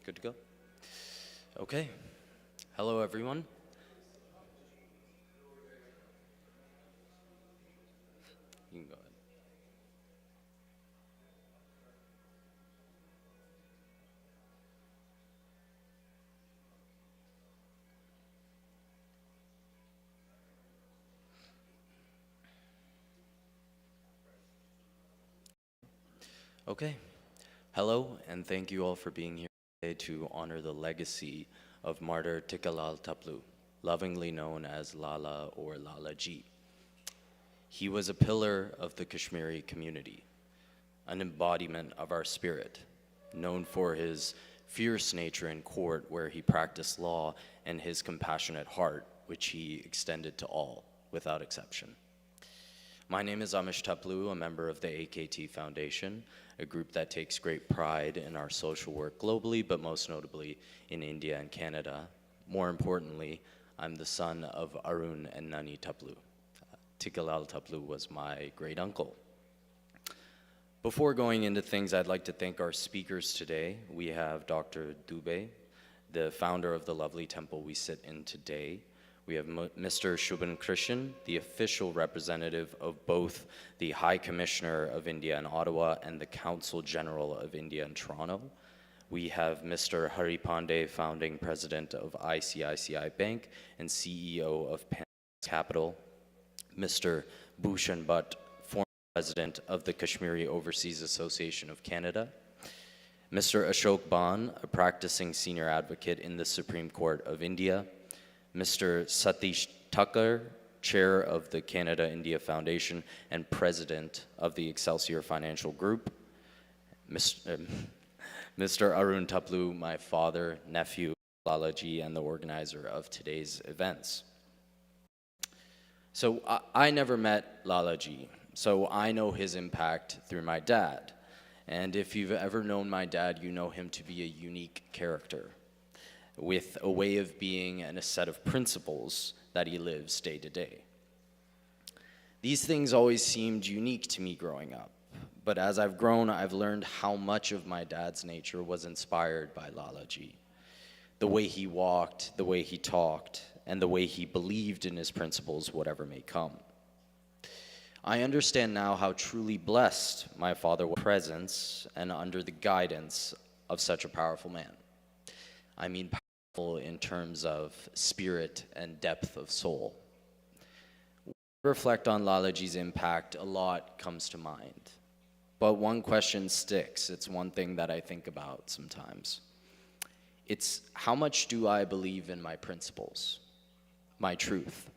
Good to go? Okay. Hello, everyone. You can go ahead. Okay. Hello, and thank you all for being here today to honor the legacy of Martyr Tika Lal Taploo, lovingly known as Lala or Lalaji. He was a pillar of the Kashmiri community, an embodiment of our spirit, known for his fierce nature in court where he practiced law and his compassionate heart, which he extended to all, without exception. My name is Amish Taploo, a member of the AKT Foundation, a group that takes great pride in our social work globally, but most notably in India and Canada. More importantly, I'm the son of Arun and Nani Taploo. Tika Lal Taploo was my great uncle. Before going into things, I'd like to thank our speakers today. We have Dr. Dubey, the founder of the lovely temple we sit in today. We have Mr. Shubhan Krishan, the official representative of both the High Commissioner of India in Ottawa and the Consul General of India in Toronto. We have Mr. Hari Pandey, founding president of ICICI Bank and CEO of Pan Capital. Mr. Bhushan Bhatt, former president of the Kashmiri Overseas Association of Canada. Mr. Ashok Ban, a practicing senior advocate in the Supreme Court of India. Mr. Satish Thakur, chair of the Canada-India Foundation and president of the Excelsior Financial Group. Mr. Arun Taploo, my father, nephew, Lalaji, and the organizer of today's events. So I never met Lalaji, so I know his impact through my dad. And if you've ever known my dad, you know him to be a unique character, with a way of being and a set of principles that he lives day to day. These things always seemed unique to me growing up, but as I've grown, I've learned how much of my dad's nature was inspired by Lalaji. The way he walked, the way he talked, and the way he believed in his principles, whatever may come. I understand now how truly blessed my father was presence and under the guidance of such a powerful man. I mean powerful in terms of spirit and depth of soul. When I reflect on Lalaji's impact, a lot comes to mind. But one question sticks. It's one thing that I think about sometimes. It's how much do I believe in my principles, my truth?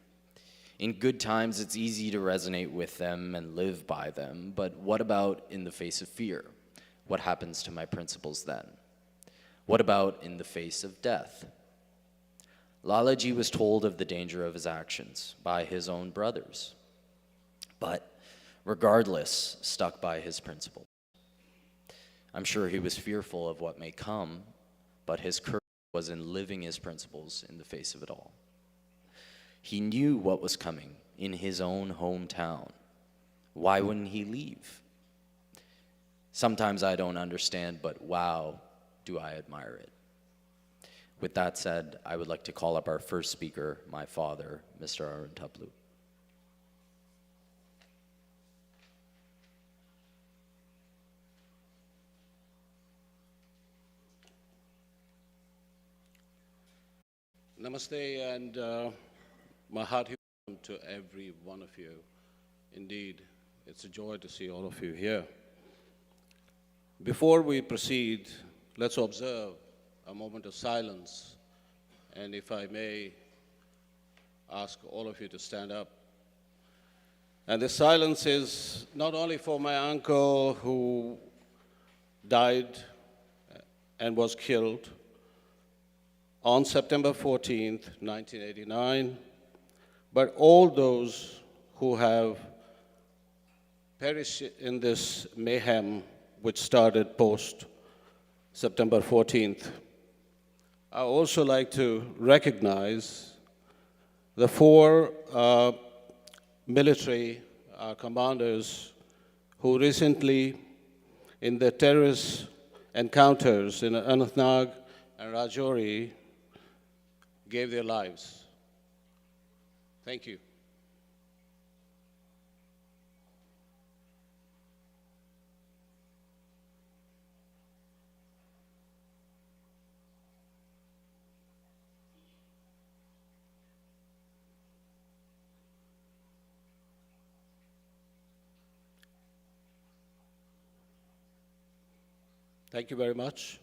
In good times, it's easy to resonate with them and live by them, but what about in the face of fear? What happens to my principles then? What about in the face of death? Lalaji was told of the danger of his actions by his own brothers, but regardless, stuck by his principles. I'm sure he was fearful of what may come, but his courage was in living his principles in the face of it all. He knew what was coming in his own hometown. Why wouldn't he leave? Sometimes I don't understand, but wow, do I admire it. With that said, I would like to call up our first speaker, my father, Mr. Arun Taploo. Namaste and my hearty welcome to every one of you. Indeed, it's a joy to see all of you here. Before we proceed, let's observe a moment of silence. And if I may ask all of you to stand up. And this silence is not only for my uncle who died and was killed on September 14th, 1989, but all those who have perished in this mayhem which started post September 14th. I also like to recognize the four military commanders who recently, in the terrorist encounters in Anantnag and Rajouri gave their lives. Thank you. Thank you very much.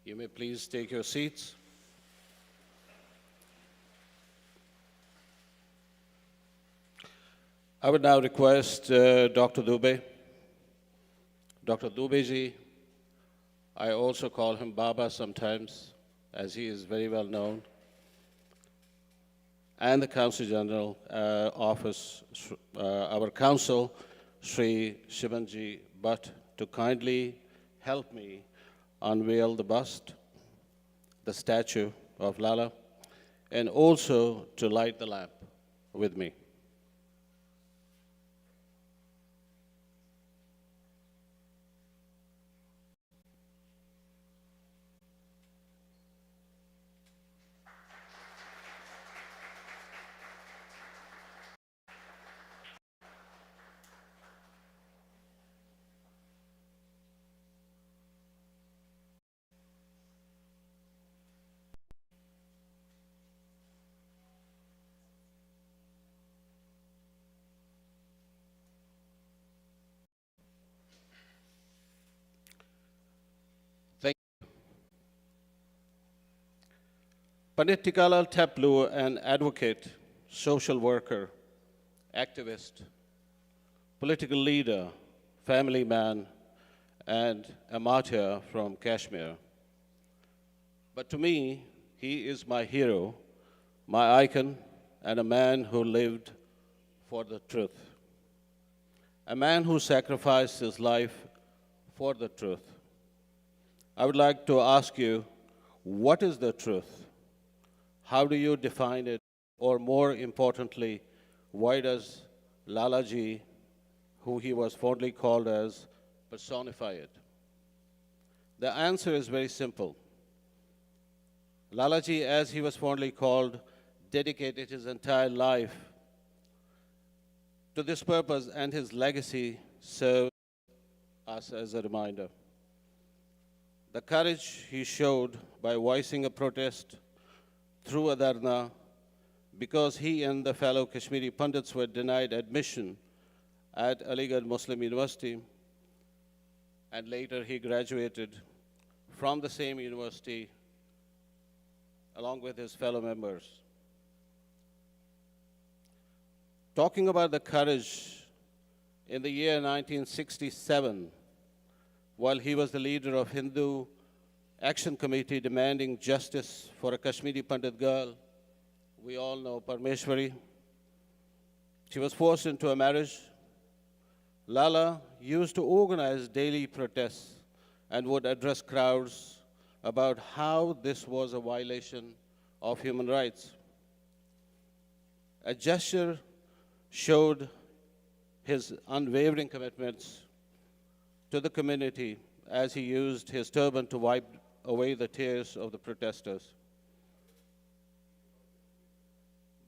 You may please take your seats. I would now request Dr. Dubey. Dr. Dubey ji, I also call him Baba sometimes, as he is very well known, and the Counsel General Office, our Counsel, Sri Shivanji Bhatt, to kindly help me unveil the bust, the statue of Lala, and also to light the lamp with me. Thank Pandit Tika Lal Taploo, an advocate, social worker, activist, political leader, family man, and a martyr from Kashmir. But to me, he is my hero, my icon, and a man who lived for the truth. A man who sacrificed his life for the truth. I would like to ask you, what is the truth? How do you define it? Or more importantly, why does Lalaji, who he was fondly called as, personify it? The answer is very simple. Lalaji, as he was fondly called, dedicated his entire life to this purpose, and his legacy serves us as a reminder. The courage he showed by voicing a protest through a dharna because he and the fellow Kashmiri Pandits were denied admission at Aligarh Muslim University, and later he graduated from the same university along with his fellow members. Talking about the courage, in the year 1967, while he was the leader of Hindu Action Committee demanding justice for a Kashmiri Pandit girl, we all know Parmeshwari. She was forced into a marriage. Lala used to organize daily protests and would address crowds about how this was a violation of human rights. A gesture showed his unwavering commitments to the community as he used his turban to wipe away the tears of the protesters.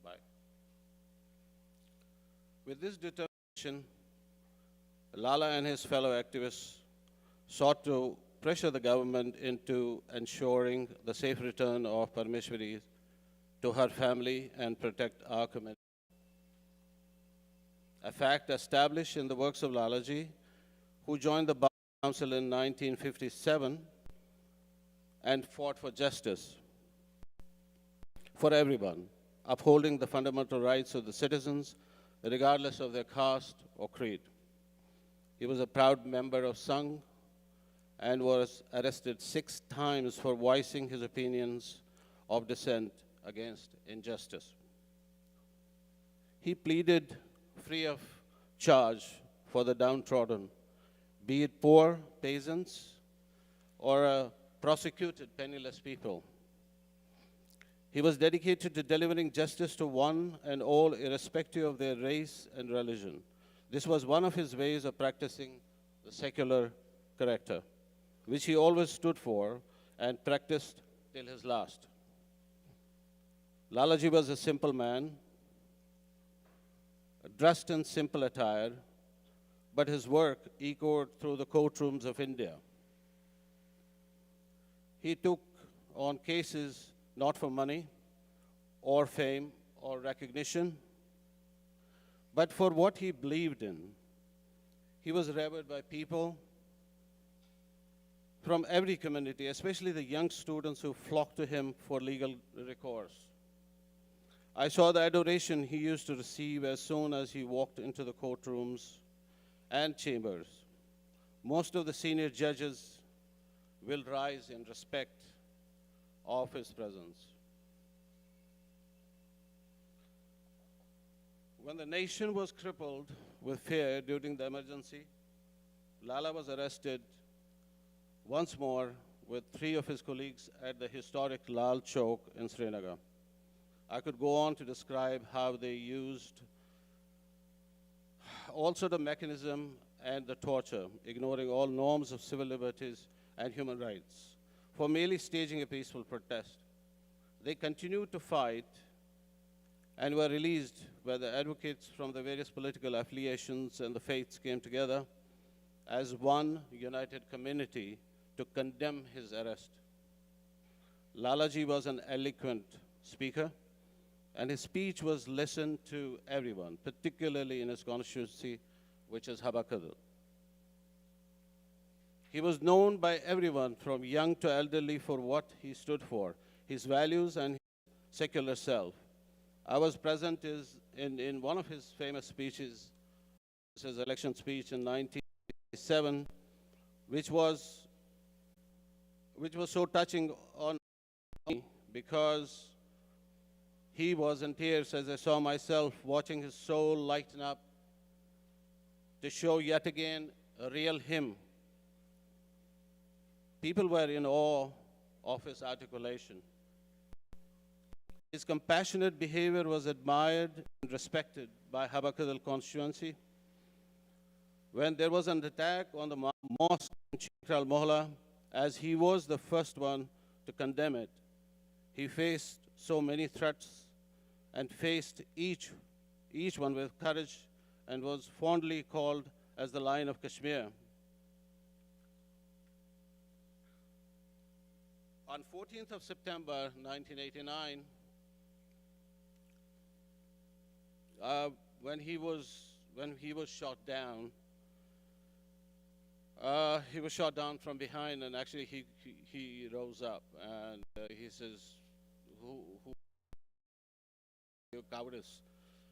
Bye. With this determination, Lala and his fellow activists sought to pressure the government into ensuring the safe return of Parmeshwari to her family and protect our community. A fact established in the works of Lalaji, who joined the Bar Council in 1957 and fought for justice for everyone, upholding the fundamental rights of the citizens, regardless of their caste or creed. He was a proud member of Sangh and was arrested 6 times for voicing his opinions of dissent against injustice. He pleaded free of charge for the downtrodden, be it poor peasants or prosecuted penniless people. He was dedicated to delivering justice to one and all, irrespective of their race and religion. This was one of his ways of practicing the secular character, which he always stood for and practiced till his last. Lalaji was a simple man, dressed in simple attire, but his work echoed through the courtrooms of India. He took on cases not for money or fame or recognition, but for what he believed in. He was revered by people from every community, especially the young students who flocked to him for legal recourse. I saw the adoration he used to receive as soon as he walked into the courtrooms and chambers. Most of the senior judges will rise in respect of his presence. When the nation was crippled with fear during the emergency, Lala was arrested once more with 3 of his colleagues at the historic Lal Chowk in Srinagar. I could go on to describe how they used also the mechanism and the torture, ignoring all norms of civil liberties and human rights, for merely staging a peaceful protest. They continued to fight and were released where the advocates from the various political affiliations and the faiths came together as one united community to condemn his arrest. Lalaji was an eloquent speaker, and his speech was listened to everyone, particularly in his constituency, which is Habakadal. He was known by everyone, from young to elderly, for what he stood for, his values and his secular self. I was present in one of his famous speeches, his election speech in 1987, which was so touching on me because he was in tears as I saw myself watching his soul lighten up to show yet again a real him. People were in awe of his articulation. His compassionate behavior was admired and respected by Habakadal constituency. When there was an attack on the mosque in Chikral Mohalla, as he was the first one to condemn it, he faced so many threats and faced each one with courage and was fondly called as the Lion of Kashmir. On 14th of September 1989, when he was shot down, he was shot down from behind, and actually he rose up and he says, "Who you cowardice?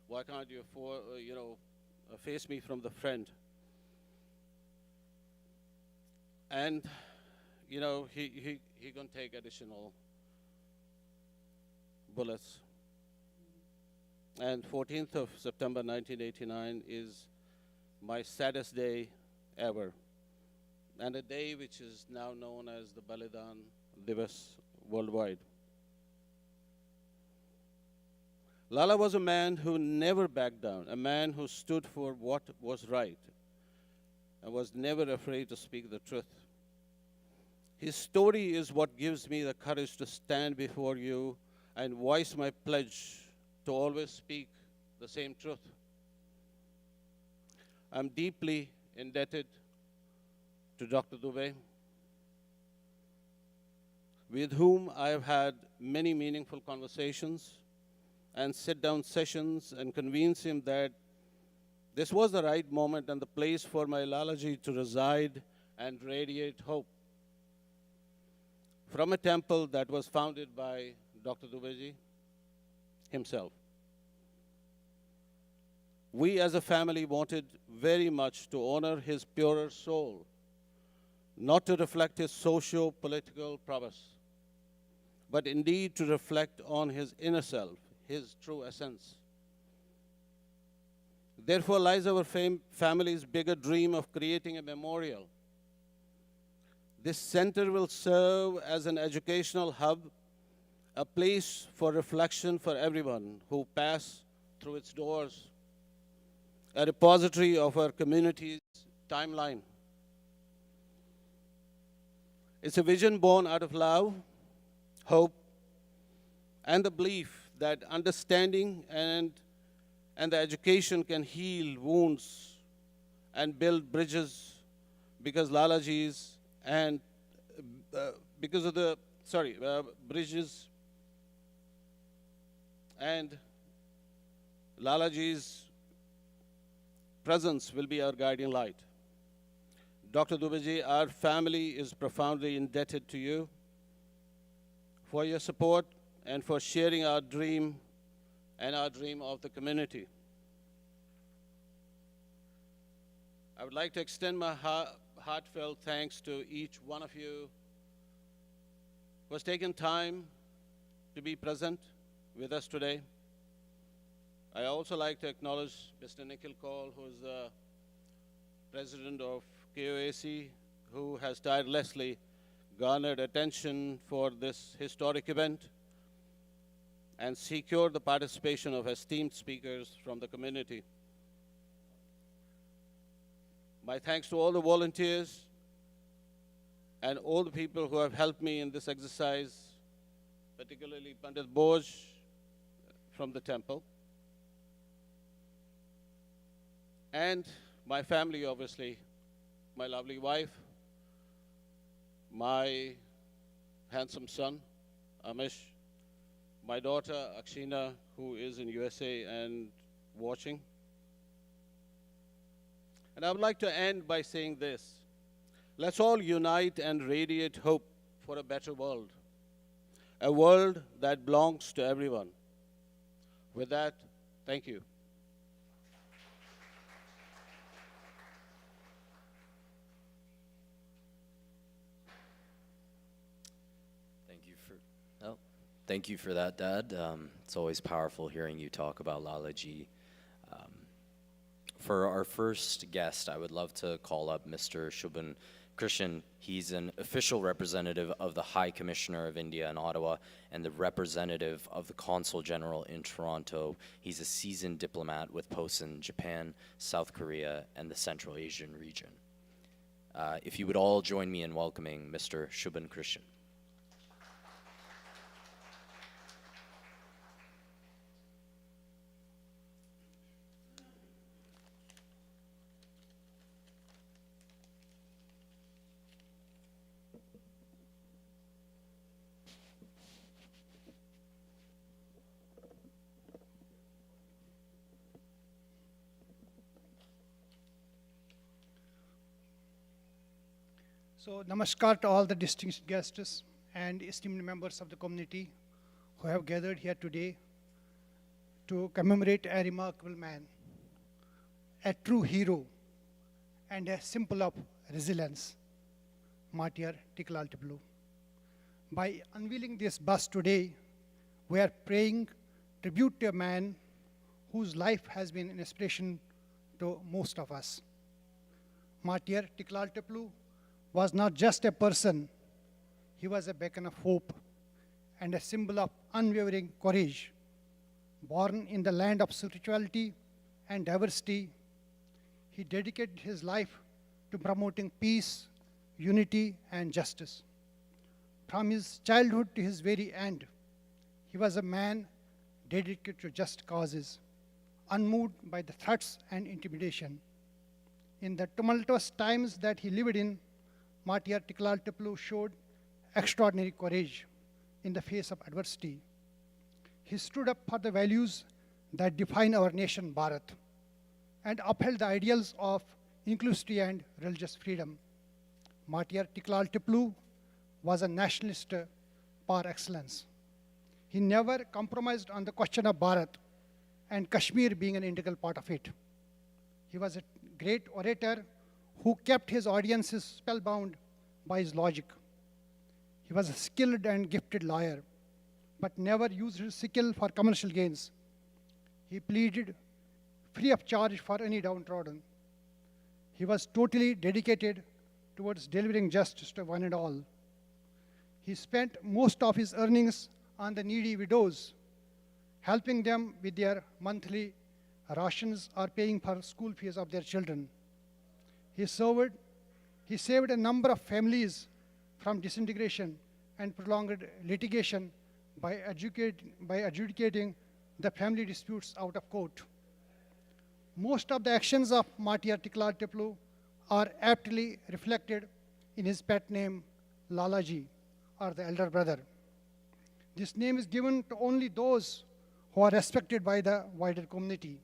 Why can't you face me from the front?" And he gonna take additional bullets. And 14th of September 1989 is my saddest day ever, and a day which is now known as the Balidan Divas worldwide. Lala was a man who never backed down, a man who stood for what was right and was never afraid to speak the truth. His story is what gives me the courage to stand before you and voice my pledge to always speak the same truth. I'm deeply indebted to Dr. Dubey, with whom I have had many meaningful conversations and sit-down sessions, and convince him that this was the right moment and the place for my Lalaji to reside and radiate hope. From a temple that was founded by Dr. Dubey himself. We as a family wanted very much to honor his purer soul, not to reflect his socio-political prowess, but indeed to reflect on his inner self, his true essence. Therefore lies our family's bigger dream of creating a memorial. This center will serve as an educational hub, a place for reflection for everyone who pass through its doors, a repository of our community's timeline. It's a vision born out of love, hope, and the belief that understanding and the education can heal wounds and build bridges because Lalaji's and because of the, bridges and Lalaji's presence will be our guiding light. Dr. Dubeji, our family is profoundly indebted to you for your support and for sharing our dream and our dream of the community. I would like to extend my heartfelt thanks to each one of you who has taken time to be present with us today. I also like to acknowledge Mr. Nikhil Kaul, who is the president of KOAC, who has tirelessly garnered attention for this historic event and secured the participation of esteemed speakers from the community. My thanks to all the volunteers and all the people who have helped me in this exercise, particularly Pandit Boj from the temple, and my family, obviously, my lovely wife, my handsome son, Amish, my daughter, Akshina, who is in USA and watching. And I would like to end by saying this. Let's all unite and radiate hope for a better world, a world that belongs to everyone. With that, thank you. Thank you for that, Dad. It's always powerful hearing you talk about Lalaji. For our first guest, I would love to call up Mr. Shubhan Krishan. He's an official representative of the High Commissioner of India in Ottawa and the representative of the Consul General in Toronto. He's a seasoned diplomat with posts in Japan, South Korea, and the Central Asian region. If you would all join me in welcoming Mr. Shubhan Krishan. So, namaskar to all the distinguished guests and esteemed members of the community who have gathered here today to commemorate a remarkable man, a true hero, and a symbol of resilience, Martyr Tika Lal Taploo. By unveiling this bust today, we are paying tribute to a man whose life has been an inspiration to most of us. Martyr Tika Lal Taploo was not just a person, he was a beacon of hope and a symbol of unwavering courage. Born in the land of spirituality and diversity, he dedicated his life to promoting peace, unity, and justice. From his childhood to his very end, he was a man dedicated to just causes, unmoved by the threats and intimidation. In the tumultuous times that he lived in, Martyr Tika Lal Taploo showed extraordinary courage in the face of adversity. He stood up for the values that define our nation, Bharat, and upheld the ideals of inclusivity and religious freedom. Martyr Tika Lal Taploo was a nationalist par excellence. He never compromised on the question of Bharat and Kashmir being an integral part of it. He was a great orator who kept his audiences spellbound by his logic. He was a skilled and gifted lawyer, but never used his skill for commercial gains. He pleaded free of charge for any downtrodden. He was totally dedicated towards delivering justice to one and all. He spent most of his earnings on the needy widows, helping them with their monthly rations or paying for school fees of their children. He saved a number of families from disintegration and prolonged litigation by adjudicating the family disputes out of court. Most of the actions of Martyr Tika Lal Taploo are aptly reflected in his pet name, Lalaji, or the elder brother. This name is given to only those who are respected by the wider community.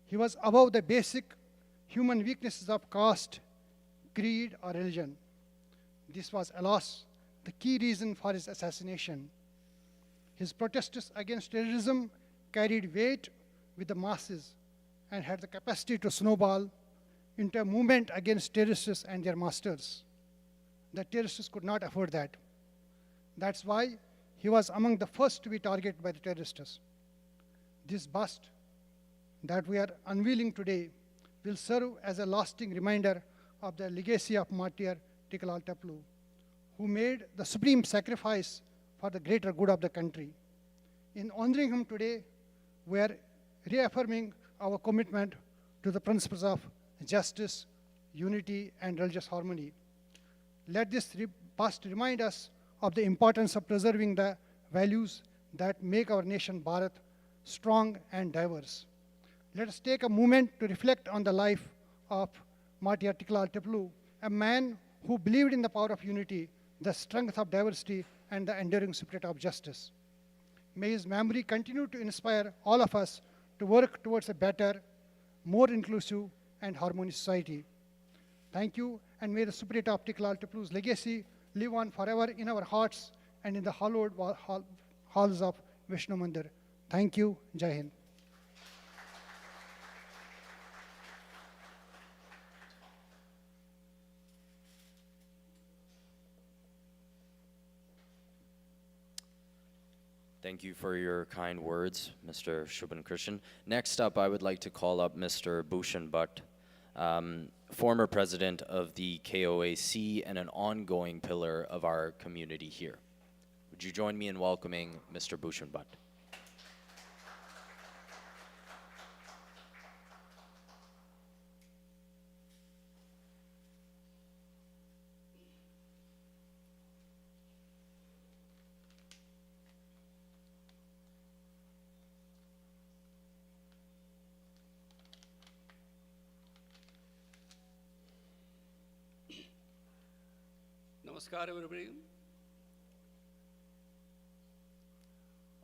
He was above the basic human weaknesses of caste, creed, or religion. This was, alas, the key reason for his assassination. His protests against terrorism carried weight with the masses and had the capacity to snowball into a movement against terrorists and their masters. The terrorists could not afford that. That's why he was among the first to be targeted by the terrorists. This bust that we are unveiling today will serve as a lasting reminder of the legacy of Martyr Tika Lal Taploo, who made the supreme sacrifice for the greater good of the country. In honoring him today, we are reaffirming our commitment to the principles of justice, unity, and religious harmony. Let this bust remind us of the importance of preserving the values that make our nation Bharat strong and diverse. Let us take a moment to reflect on the life of Martyr Tika Lal Taploo, a man who believed in the power of unity, the strength of diversity, and the enduring spirit of justice. May his memory continue to inspire all of us to work towards a better, more inclusive, and harmonious society. Thank you, and may the spirit of Tika Lal Taploo's legacy live on forever in our hearts and in the hallowed halls of Vishnu Mandir. Thank you. Jai Hind. Thank you for your kind words, Mr. Shubhan Krishnan. Next up, I would like to call up Mr. Bhushan Bhatt, former president of the KOAC and an ongoing pillar of our community here. Would you join me in welcoming Mr. Bhushan Bhatt? Namaskar, everybody.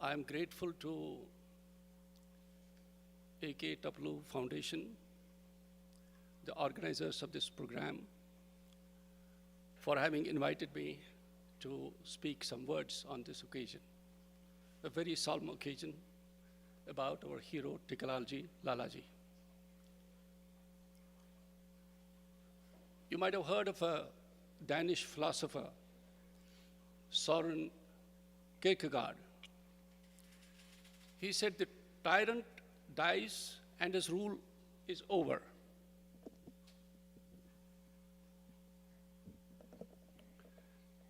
I am grateful to A.K. Taploo Foundation, the organizers of this program, for having invited me to speak some words on this occasion, a very solemn occasion about our hero Tika Lalji, Lalaji. You might have heard of a Danish philosopher, Søren Kierkegaard. He said the tyrant dies and his rule is over.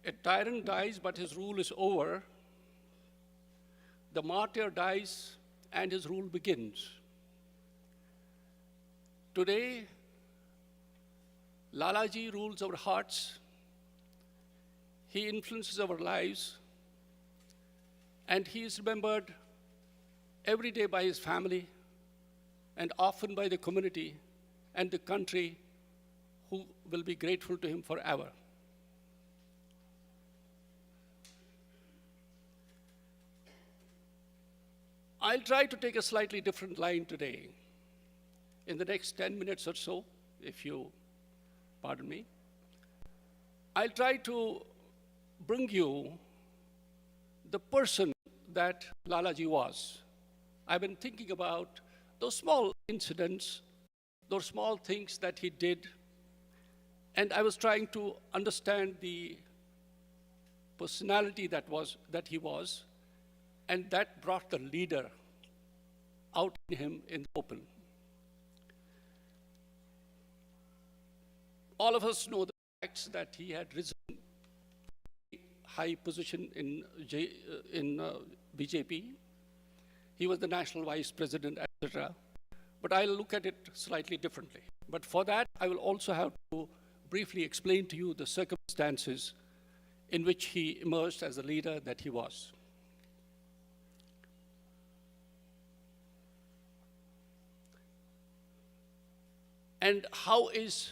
A tyrant dies but his rule is over. The martyr dies and his rule begins. Today, Lalaji rules our hearts. He influences our lives, and he is remembered every day by his family and often by the community and the country, who will be grateful to him forever. I'll try to take a slightly different line today. In the next 10 minutes or so, if you pardon me, I'll try to bring you the person that Lalaji was. I've been thinking about those small incidents, those small things that he did, and I was trying to understand the personality that he was, and that brought the leader out in him in the open. All of us know the facts that he had risen to a high position in BJP. He was the national vice president, etc. But I'll look at it slightly differently. But for that, I will also have to briefly explain to you the circumstances in which he emerged as the leader that he was. And how is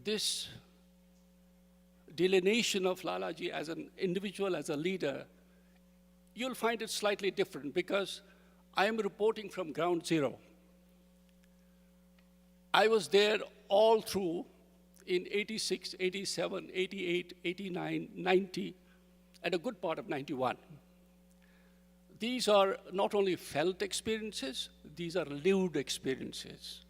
this delineation of Lalaji as an individual, as a leader? You'll find it slightly different because I am reporting from ground zero. I was there all through in 86, 87, 88, 89, 90, and a good part of 91. These are not only felt experiences, these are lived experiences.